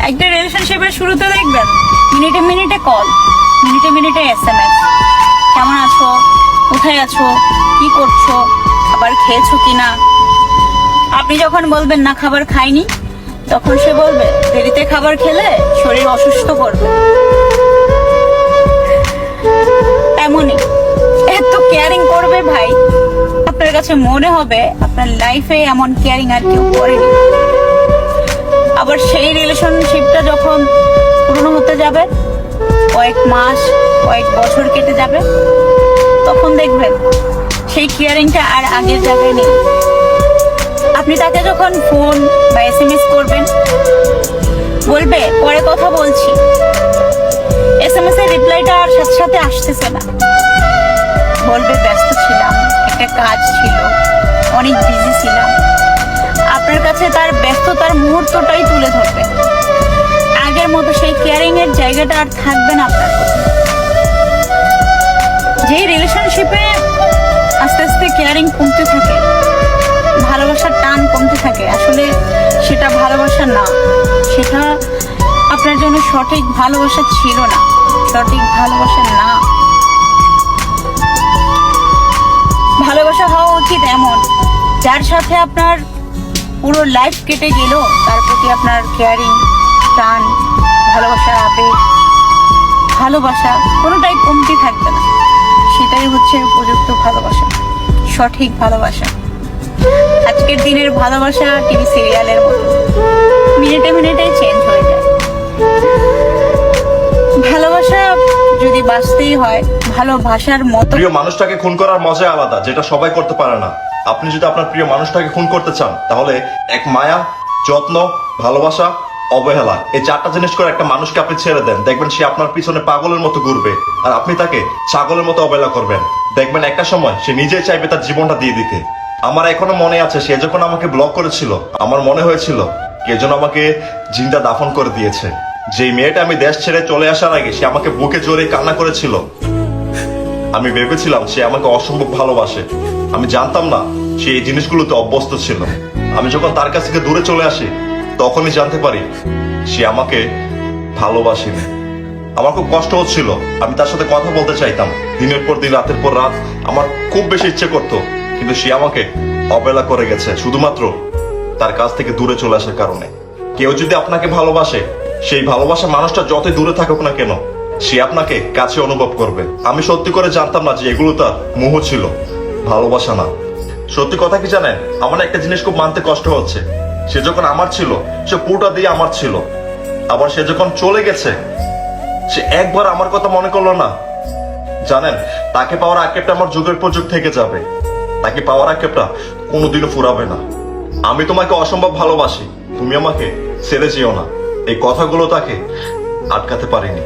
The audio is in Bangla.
একটা রিলেশনশিপের শুরুতে দেখবেন মিনিটে মিনিটে কল, মিনিটে মিনিটে SMS, কেমন আছো, কোথায় আছো, কি করছো, খাবার খেয়েছো কিনা। আপনি যখন বলবেন না খাবার খাইনি, তখন সে বলবে দেরিতে খাবার খেলে শরীর অসুস্থ করবে। তেমনই এত কেয়ারিং করবে ভাই, আপনার কাছে মনে হবে আপনার লাইফে এমন কেয়ারিং আর কেউ করেনি। আবার সেই রিলেশনশিপটা যখন পুরনো হতে যাবে, কয়েক মাস কয়েক বছর কেটে যাবে, তখন দেখবেন সেই কেয়ারিংটা আর আগের জায়গায় নেই। আপনি তাকে যখন ফোন বা SMS করবেন, বলবে পরে কথা বলছি, SMS এর রিপ্লাইটা আর সাথে সাথে আসতেছে না, বলবে ব্যস্ত ছিলাম, একটা কাজ ছিল, অনেক বিজি ছিলাম। আপনার কাছে তার ব্যস্ততার মুহূর্তটাই তুলে ধরবে, আগের মতো সেই কেয়ারিং এর জায়গাটা আর থাকবে না আপনার কাছে। যে রিলেশনশিপে আস্তে আস্তে কেয়ারিং কমতে থাকে, ভালোবাসার টান কমতে থাকে, আসলে সেটা ভালোবাসা না, সেটা আপনার জন্য সঠিক ভালোবাসা ছিল না, সঠিক ভালোবাসা না। ভালোবাসা হওয়া উচিত এমন, যার সাথে আপনার পুরো লাইফ কেটে গেল, তার প্রতি আপনার কেয়ারিং, টান, ভালোবাসার আবেগ, ভালোবাসা কোনোটাই কমতি থাকবে না। সেটাই হচ্ছে উপযুক্ত ভালোবাসা, সঠিক ভালোবাসা। আজকের দিনের ভালোবাসা টিভি সিরিয়ালের মতো মিনিটে মিনিটে চেঞ্জ হয়ে যায়। ভালোবাসা যদি বাঁচতেই হয় ভালোবাসার মতো, প্রিয় মানুষটাকে খুন করার মজা আলাদা, যেটা সবাই করতে পারে না। আপনি যদি আপনার প্রিয় মানুষটাকে খুন করতে চান, তাহলে এক মায়া, যত্ন, ভালোবাসা, অবহেলা, এই চারটা জিনিস করে একটা মানুষকে আপনি ছেড়ে দেন, দেখবেন সে আপনার পিছনে পাগলের মতো ঘুরবে, আর আপনি তাকে ছাগলের মতো অবহেলা করবেন। দেখবেন একটা সময় সে নিজেই চাইবে তার জীবনটা দিয়ে দিতে। আমার এখনো মনে আছে, সে যখন আমাকে ব্লক করেছিল, আমার মনে হয়েছিল কে যেন আমাকে জিন্দা দাফন করে দিয়েছে। যে মেয়েটা আমি দেশ ছেড়ে চলে আসার আগে সে আমাকে বুকে জড়িয়ে কান্না করেছিল, আমি ভেবেছিলাম সে আমাকে অসম্ভব ভালোবাসে। আমি জানতাম না সে এই জিনিসগুলোতে অভ্যস্ত ছিল। আমি যখন তার কাছ থেকে দূরে চলে আসি, তখনই জানতে পারি সে আমাকে ভালোবাসেনি। আমার খুব কষ্ট হচ্ছিল, আমি তার সাথে কথা বলতে চাইতাম, দিনের পর দিন, রাতের পর রাত, আমার খুব বেশি ইচ্ছে করতো, কিন্তু সে আমাকে অবহেলা করে গেছে শুধুমাত্র তার কাছ থেকে দূরে চলে আসার কারণে। কেউ যদি আপনাকে ভালোবাসে, সেই ভালোবাসা মানুষটা যতই দূরে থাকুক না কেন, সে আপনাকে কাছে অনুভব করবে। আমি সত্যি করে জানতাম না যে এগুলো তার মোহ ছিল, ভালোবাসা না। সত্যি কথা কি জানেন, আমার একটা জিনিস খুব মানতে কষ্ট হচ্ছে, সে যখন আমার ছিল সে পুরোটা দিয়ে আমার ছিল, আবার সে যখন চলে গেছে সে একবার আমার কথা মনে করলো না। জানেন, তাকে পাওয়ার আক্ষেপটা আমার যুগের পর যুগ থেকে যাবে, তাকে পাওয়ার আক্ষেপটা কোনোদিনও ফুরাবে না। আমি তোমাকে অসম্ভব ভালোবাসি, তুমি আমাকে ছেড়ে যেও না, এই কথাগুলো তাকে আটকাতে পারিনি।